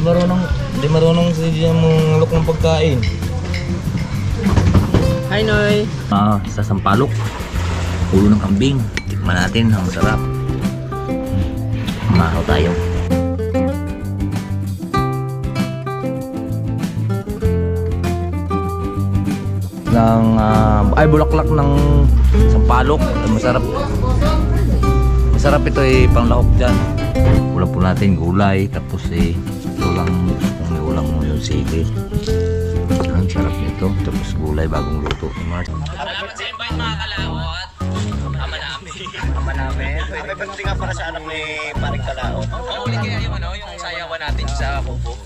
Hindi marunong siya mong lok ng pagkain. Hi, Noy. Sa sampalok. Ulo ng kambing. Tikman natin, ang sarap. Mahaw tayo. Bulaklak ng sampalok. Masarap. Masarap ito panglahok dyan. Ulam po natin gulay, tapos ulam, kung may ulam mo yung sige. Ang sarap nito, tapos gulay bagong luto. Salamat sa invite mga kalawat. Ama namin. Ama namin. May pagdating nga para sa anak ni Paring Kalao. Oo, ulit kaya yung sayawan natin sa kubo.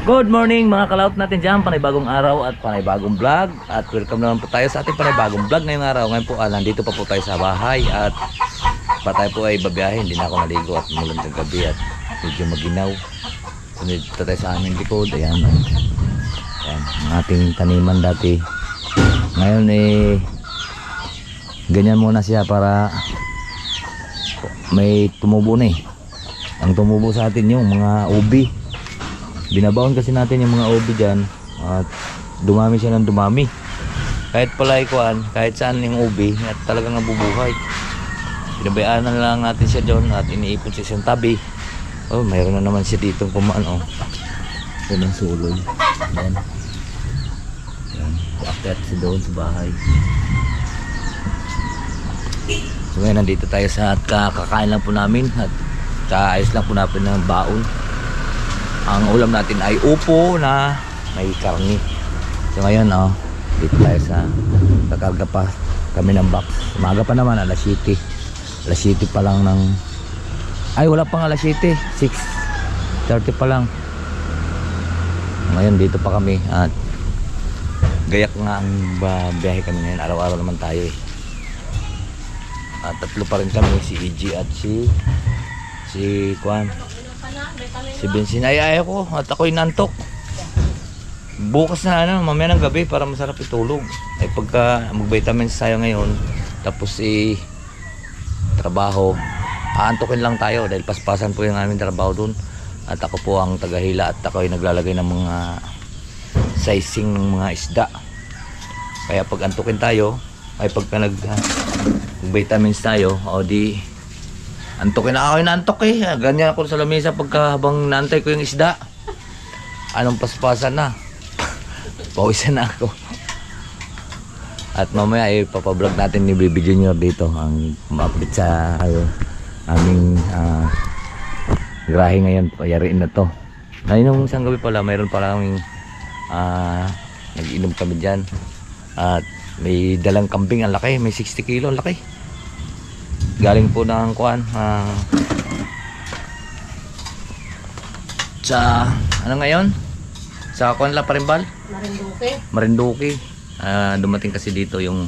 Good morning mga kalaot natin dyan, panibagong araw at panibagong vlog. At welcome naman po tayo sa ating panibagong vlog ngayong araw. Ngayon po nandito pa po tayo sa bahay at pa tayo po ay babiyahin. Hindi na ako naligo at mulan ng gabi at medyo maginaw. Sunod tayo sa aming likod. Ayan, ayan ang ating taniman dati. Ngayon ganyan muna siya para may tumubo na Ang tumubo sa atin yung mga ubi. Binabaon kasi natin yung mga ubi dyan at dumami siya ng dumami. Kahit pala ikuan, kahit saan yung ubi at talagang nabubuhay. Binabayaan na lang natin siya doon at iniipon siya siyang tabi. Oh, mayroon na naman siya dito kumaan. Oh, yan ang suloy. Yan. Yan. Paakyat siya doon sa bahay. So ngayon nandito tayo sa at kakain lang po namin at kaayos lang po natin ng baon. Ang ulam natin ay upo na may karni. So ngayon dito tayo sa kakarga pa kami ng box. Umaga pa naman, alas 7. Alas 7 pa lang ng wala pang alas 7, 6:30 pa lang. Ngayon dito pa kami at gayak nga ang biyahe kami ngayon. Araw-araw naman tayo At tatlo pa rin kami, si EG at si Kwan. Si Bensin ay ako at ako'y nantok. Bukas na mamaya ng gabi para masarap itulog. Ay pagka mag-vitamins tayo ngayon, tapos trabaho, aantokin lang tayo dahil paspasan po yung aming trabaho dun. At ako po ang tagahila at ako'y naglalagay ng mga sizing ng mga isda. Kaya pag antukin tayo, ay pagka nag-vitamins tayo, o di antokin na ako yung nantok ganyan ako sa lamesa pagka habang naantay ko yung isda. Anong paspasan na. Pawisan na ako. At mamaya papablog natin ni Baby Junior dito ang ma-update sa aming grahe ngayon. Payariin na to. Ngayon nung isang gabi pala mayroon pala kaming nag-inom kami dyan. At may dalang kambing, ang laki, may 60 kilo, ang laki. Galing po ng kuan sa ngayon sa kuan la Parimbal, Marinduque. Dumating kasi dito yung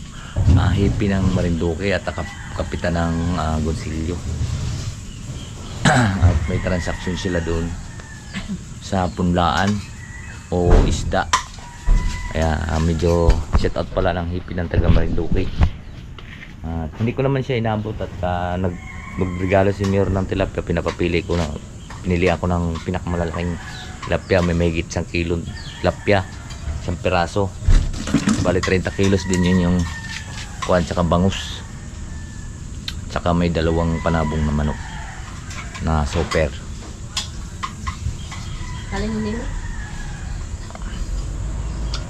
hippie ng Marinduque at kapitan ng Gonsilyo. At may transaction sila doon sa punlaan o isda. Kaya medyo shout out pala ng hippie ng taga Marinduque. Hindi ko naman siya inabot at nagregalo si Mayor ng tilapia. Pinili ako ng pinakamalaking tilapia. May mahigit 1 kilo tilapia, 1 piraso. Bali 30 kilos din yun yung kuwan, tsaka bangus, tsaka may 2 panabong na manok na super.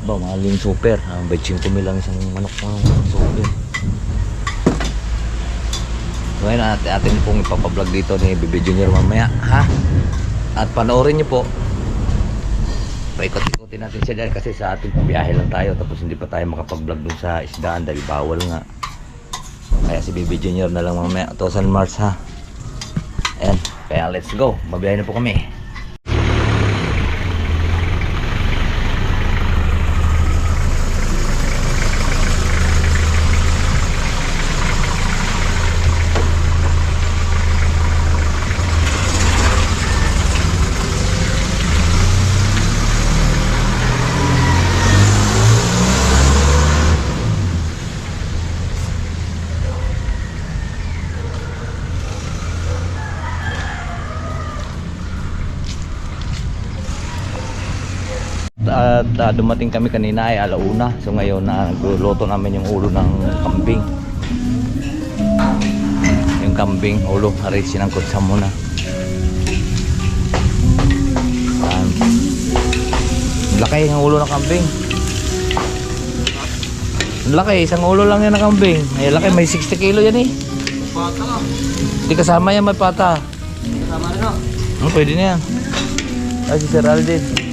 Mahal yung super. 25 mil lang isang manok na super. Ngayon atin pong ipapablog dito ni Baby Junior mamaya, at panoorin nyo po. Paikot-ikotin natin siya dahil kasi sa ating biyahe lang tayo, tapos hindi pa tayo makapag-vlog dun sa isdaan dahil bawal nga. Kaya si Baby Junior na lang mamaya. 2,000 Mars Ayan, kaya let's go. Babiyahin na po kami. At dumating kami kanina ay alauna. So ngayon na nagluluto namin yung ulo ng kambing. Yung kambing ulo, hari sinangkot sa muna. Laki yung ulo ng kambing. Laki, isang ulo lang yan ng kambing. Ay laki, may 60 kilo yan eh. Pata lang. Hindi kasama yan, may pata. Kasama rin o. Pwede na yan. Ay si Sir Aldin.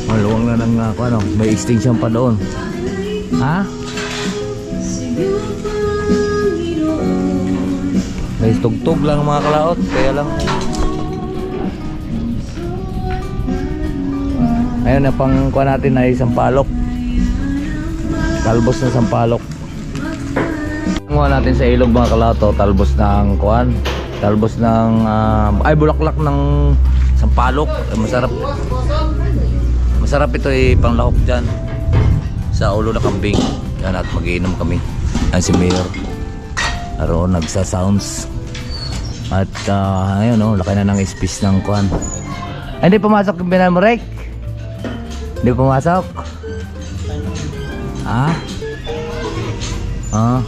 Maluwang na ng ano, may extinction pa doon. Ha? May tugtog lang mga kalaot, kaya lang. Ayun na pang kuha natin ay sampalok. Talbos na sampalok. Kuha natin sa ilog mga kalaot, talbos ng kuan, talbos ng ay bulaklak ng sampalok. Masarap. Masarap ito eh, panglahok dyan sa ulo na kambing. Yan, at mag-iinom kami. Yan si Mayor Aron nagsa-sounds. At ayun oh, laki na ng space ng kuan. Ay, hindi pumasok yung binamorek. Hindi pumasok. Ha? Ah.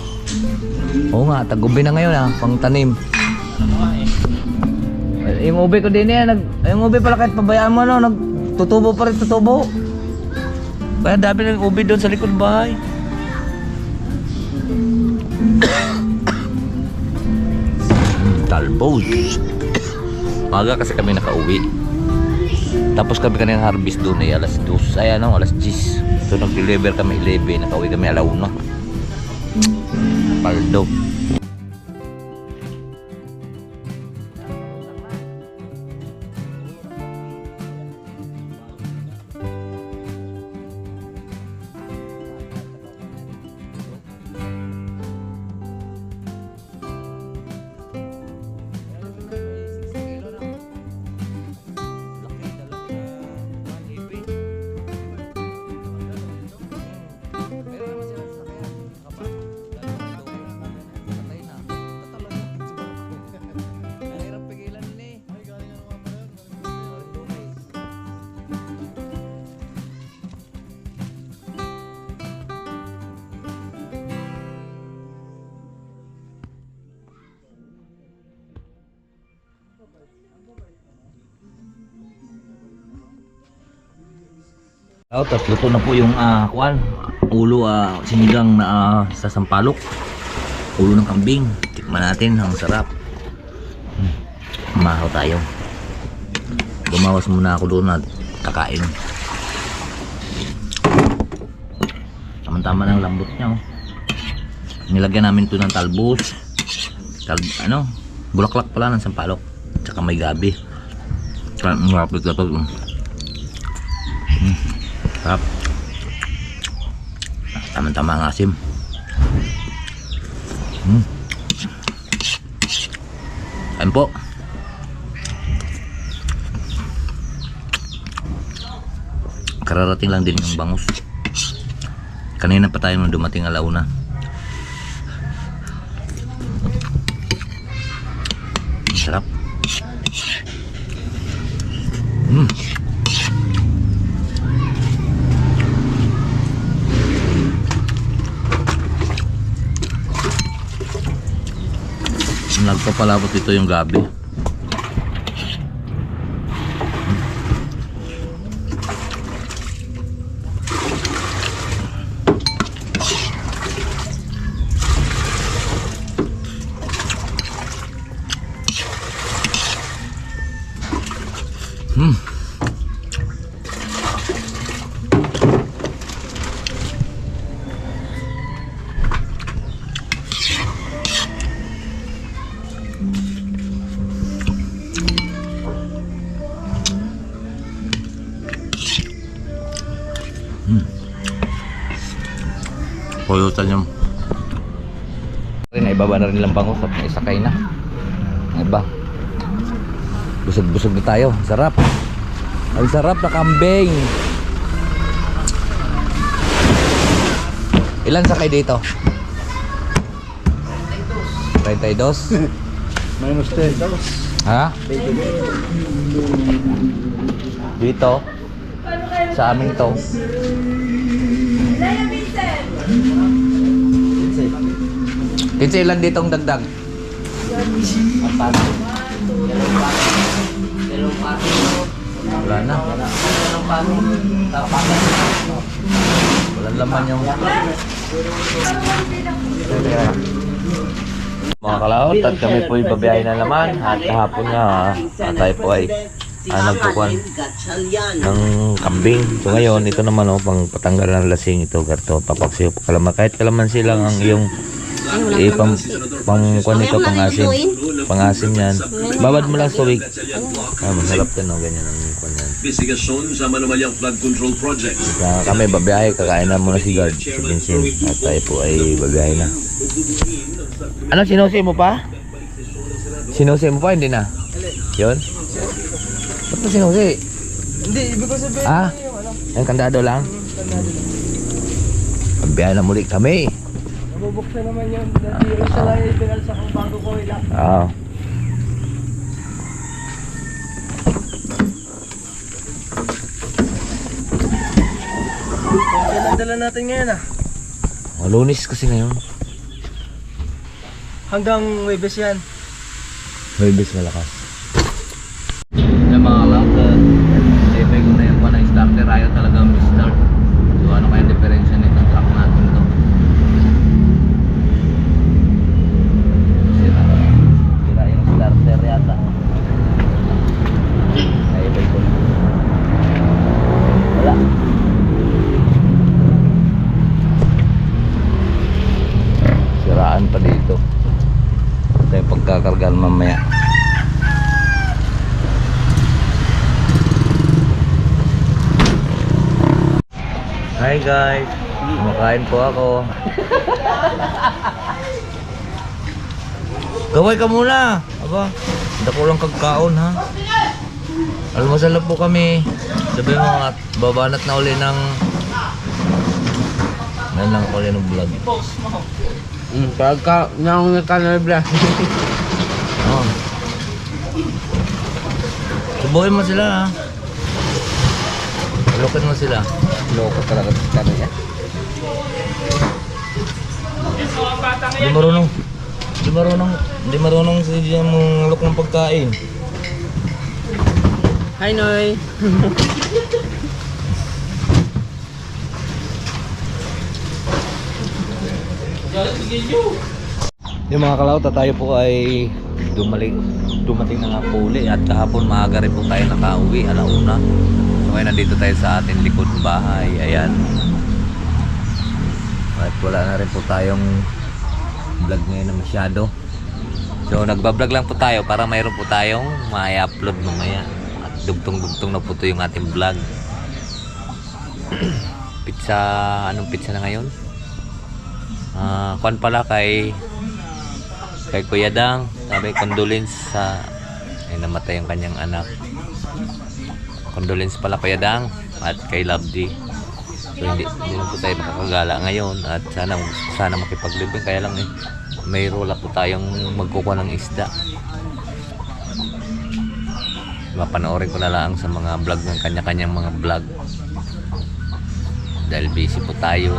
Oo nga, tagubi na ngayon pang tanim. Yung ube ko din yan, yung ube pala kahit pabayaan mo tutubo pa rin, tutubo. Kaya dami ng ubi doon sa likod bahay. Talbos. Maga kasi kami nakauwi. Tapos kami kanina harvest doon eh, alas 2. Ay ano, alas 10. So nag-deliver kami 11, nakauwi kami alauna. Paldo. Tapos luto na po yung kuan, ulo sinigang na sa sampalok. Ulo ng kambing. Tikman natin, ang sarap. Mahaw tayo. Gumawas muna ako doon at kakain. Tama-tama ng lambot niya. Nilagyan namin ito ng talbos. Bulaklak pala ng sampalok. Tsaka may gabi. Marapit na ito. Sarap. Tama-tama ang asim. Kain po. Kararating lang din yung bangus. Kanina pa tayo nung dumating alauna. Sarap. Nagpapalabot ito yung gabi. Pulutan yung naibaba na rin nilang bangus at naisakay na. Ang iba. Busog-busog na tayo. Sarap. Ang sarap na kambing. Ilan sakay dito? 32. Minus 10. Ha? Dito. Sa amin to. Kinsa ilan dito ang dagdag? Wala na. Walang laman yung mga kalaot at kami po'y babiyahin na naman at kahapon nga tayo po ay nagkukuhan ng kambing. So ngayon ito naman pang patanggal ng lasing ito garto papaksiyo po kalaman kahit kalamansi lang ang iyong pang kuan ito pangasim yan babad mo lang suwig masarap din ganyan ang kuan yan. Investigasyon sa Manumalyang Flood Control Project. Kami babiyahe kakain na muna si guard si Vincent at tayo po ay babiyahe na. Ano sinusi mo pa? Sinusi mo pa hindi na? Yun? Ba't mo sinusi? Hindi, ibig ko sabihin yung ano. Yung kandado lang? Babiyahe na muli kami. Nabubuksan naman yun. Dati isa lang yung pinalsa kong bago ko ilang. Oo. Kailan dala natin ngayon Lunes kasi ngayon. Hanggang Webes yan. Huwebes malakas. Yung mga lang, siyempre ko na yung panay starter, ayaw talagang start. So ano kaya diferensya nitong truck natin to? Sira yung starter yata. Naibay ko na. Wala. Siraan pa dito. Ito yung pagkakargaan mamaya. Hi guys, kumakain po ako. Gaway ka muna. Aba, hindi ko lang kagkaon ha. Almusal na po kami. Sabi mo at babanat na uli ng ngayon lang uli ng vlog. Pagka nang nakanabla. Oh. Subuhin mo sila ha. Lokin mo sila. Loko talaga sa kanya. Hindi marunong siya mong look ng pagkain. Hi Noy. Yung mga kalauta tayo po ay dumating na nga po uli at kahapon maaga rin po tayo nakauwi alauna. So ngayon nandito tayo sa ating likod bahay. Ayan. At wala na rin po tayong vlog ngayon na masyado. So nagbablog lang po tayo para mayroon po tayong ma-upload mamaya. At dugtong-dugtong na po ito yung ating vlog. Pizza, anong pizza na ngayon? Kuan pala kay Kuya Dang, sabi condolence sa ay namatay yung kanyang anak. Condolence pala Kuya Dang at kay Lovely. So hindi na po tayo makakagala ngayon at sana makipaglibing kaya lang may rola po tayong magkukuha ng isda. Mapanoorin ko na lang sa mga vlog ng kanya-kanyang mga vlog dahil busy po tayo.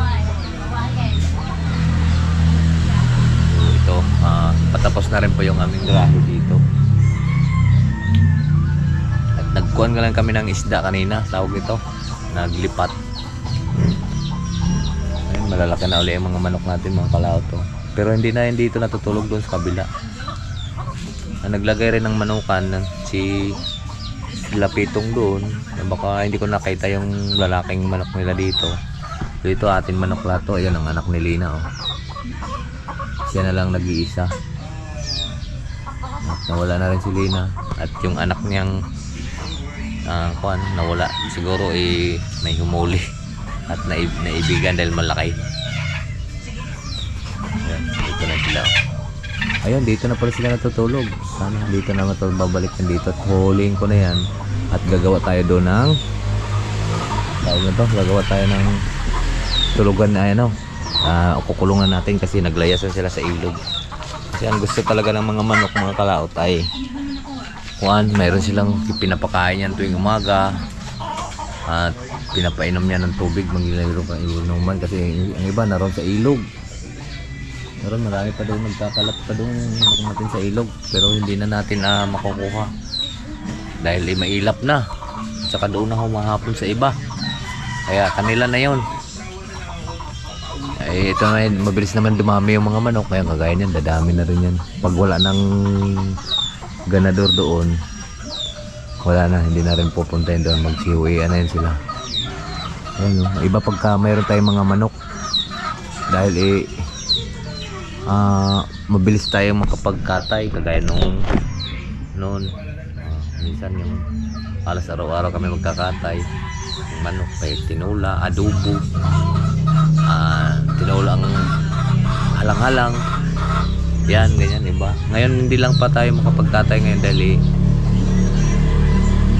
Patapos na rin po yung aming garahe dito at nagkuhan ka lang kami ng isda kanina, tawag ito naglipat. Ayun, malalaki na uli yung mga manok natin mga kalauto, pero hindi ito natutulog doon sa kabila. Naglagay rin ng manukan si Lapitong doon na baka hindi ko nakita yung lalaking manok nila dito. Dito atin manok lato, ayan ang anak ni Lina siya na lang nag-iisa at nawala na rin si Lina at yung anak niyang nawala siguro may humuli at naibigan dahil malaki. adlaw. Ayun, dito na pala sila natutulog. Sana dito na babalik na dito at huling ko na yan. At gagawa tayo doon ng gagawa tayo ng tulugan na ano. Kukulungan natin kasi naglayasan sila sa ilog. Kasi ang gusto talaga ng mga manok, mga kalaot ay mayroon silang pinapakain yan tuwing umaga at pinapainom yan ng tubig, mangilalaro pa inuman kasi ang iba naroon sa ilog. Meron marami pa doon nagkakalat pa doon natin sa ilog pero hindi na natin makukuha dahil mailap na, tsaka doon na humahapon sa iba, kaya kanila na yon. Ito na, mabilis naman dumami yung mga manok, kaya kagaya niyan dadami na rin yan. Pag wala ng ganador doon, wala na, hindi na rin pupuntahin doon, magsihuwian na yun sila. Ayun, iba pagka mayroon tayong mga manok dahil mabilis tayong makapagkatay, kagaya noon minsan yung alas araw-araw kami magkakatay yung manok, kaya tinula, adobo, tinula ang halang-halang yan, ganyan, iba. Ngayon hindi lang pa tayo makapagkatay ngayon dahil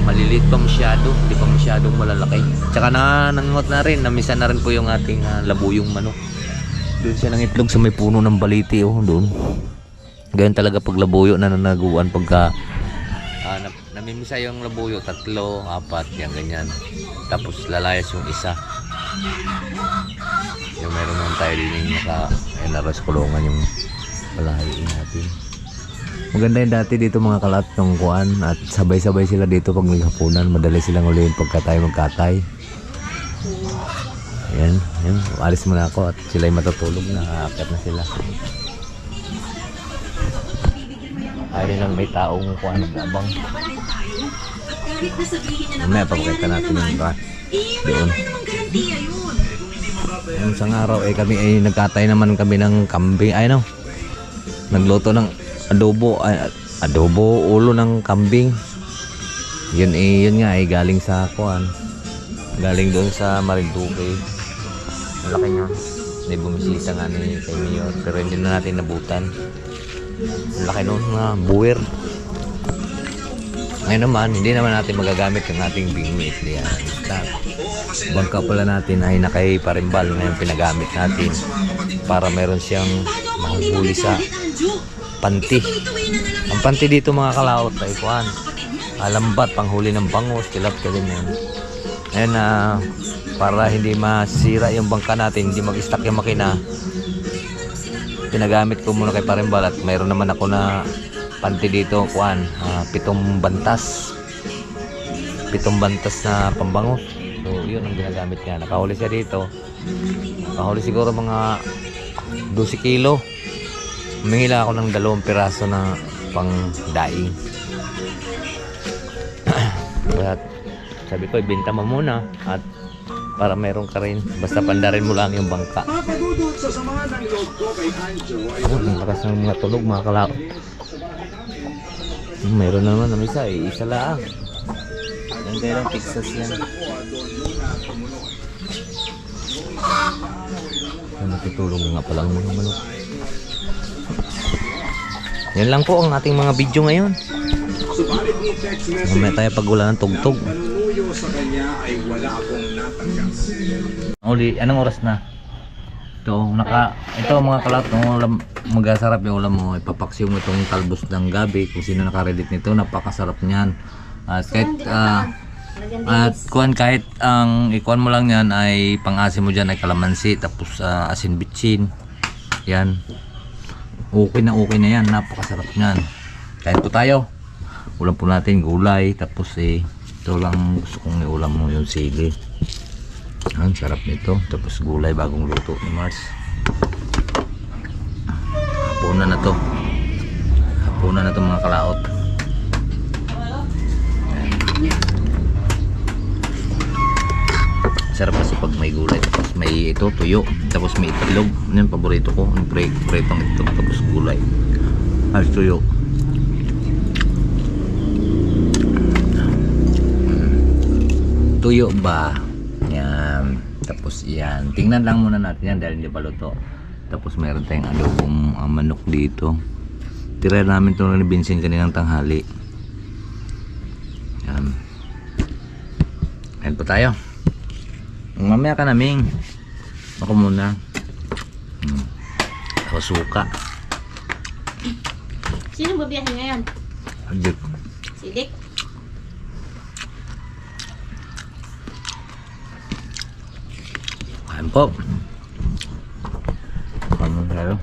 maliliit pa masyado, hindi pa masyadong malalaki, tsaka nangangot na rin, namisa na rin po yung ating labuyong manok. Doon siya ng itlog sa may puno ng baliti, doon. Ganyan talaga pag labuyo na nanaguan pagka namimisa yung labuyo, 3, 4, yan ganyan. Tapos lalayas yung isa. Yung meron naman tayo din yung naras kulungan yung palahayin natin. Maganda yung dati dito mga kalat ng kuan at sabay-sabay sila dito pag naghapunan. Madali silang ulihin pagka tayo magkatay. Ayan, alis muna ako at sila'y matutulog na, aakyat na sila. Ayun lang, may taong kuhan abang. Mamaya pagkita natin yung rat doon. Yung isang araw kami ay nagkatay naman kami ng kambing, nagluto ng adobo ulo ng kambing. Yun nga ay galing sa kuhan, galing doon sa Marinduque. Malaki nyo, may bumisita nga ni kay Mayor pero hindi na natin nabutan. Malaki nun mga buwer. Ngayon naman, hindi naman natin magagamit yung ating bingwit. Bangka pala natin ay nakay-parimbal. Ngayon pinagamit natin para meron siyang mahuhuli sa panti. Ang panti dito mga kalaot ay kuhan, alambat, panghuli ng bangus, tilapia, ganyan. Ngayon para hindi masira yung bangka natin, hindi mag-stack yung makina, pinagamit ko muna kay parimbal at mayroon naman ako na panti dito, 7 bantas na pambangus. So yun ang ginagamit niya. Nakahuli siya dito, nakahuli siguro mga 12 kilo. Humingi lang ako ng 2 piraso na pang daing. Kaya sabi ko ibenta mo muna at para meron ka rin, basta pandarin mo lang yung bangka. Ang lakas ng mga tunog mga kalao. Mayroon naman ng isa lang. Yan kaya lang Texas yan. Natutulong nga palang mga manok. Yan lang po ang ating mga video ngayon. Mamaya tayo pag wala ng tugtog. Anong oras na? Ito mga kalat, magasarap yung ulam mo. Ipapaksiw mo itong talbos ng gabi. Kung sino nakaredit nito, napakasarap niyan. Kahit ang ikuan mo lang yan ay pang-asin mo dyan ay kalamansi, tapos asin bitsin. Yan. Okay na yan, napakasarap niyan. Kain po tayo. Ulam po natin gulay, tapos ito lang gusto kong iulam mo yung sili. Ang sarap nito, tapos gulay bagong luto ni Mars. Hapunan na to mga kalaot. Sarap kasi pag may gulay, tapos may tuyo, tapos may itlog. Yan paborito ko, ang pritong itlog tapos gulay. Tuyo. Tuyo ba? Yan. Tapos yan. Tingnan lang muna natin yan dahil hindi pa luto. Tapos meron tayong adobong manok dito. Tira namin ito ni Vincent kaninang tanghali. Yan. Ayan po tayo. Mamaya ka naming. Ako muna. Ako suka. Sino ba biyahe ngayon? Adjek. Si Dick? Ayan po. Ano tayo?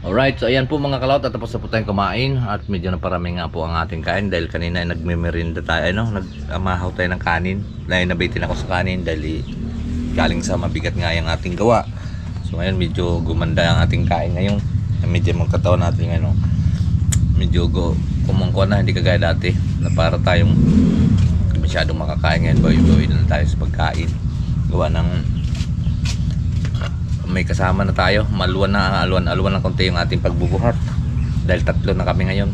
Alright, so ayan po mga kalawat, tapos na po tayong kumain at medyo naparami nga po ang ating kain dahil kanina nagme-merienda tayo, nagmahaw tayo ng kanin dahil nabitin ako sa kanin dahil galing sa mabigat nga yung ating gawa. So ngayon medyo gumanda ang ating kain ngayon, medyo magkatawan natin medyo kumangkuhan na, hindi kagaya dati na para tayong masyadong makakain ngayon, bawi-bawi na tayo sa pagkain gawa ng may kasama na tayo, maluwan ng konti yung ating pagbubuhat dahil 3 na kami ngayon.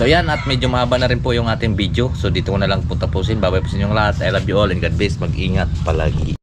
So yan, at medyo mahaba na rin po yung ating video, so dito ko na lang po tapusin. Bye bye po sa inyong lahat, I love you all and God bless, mag-ingat palagi.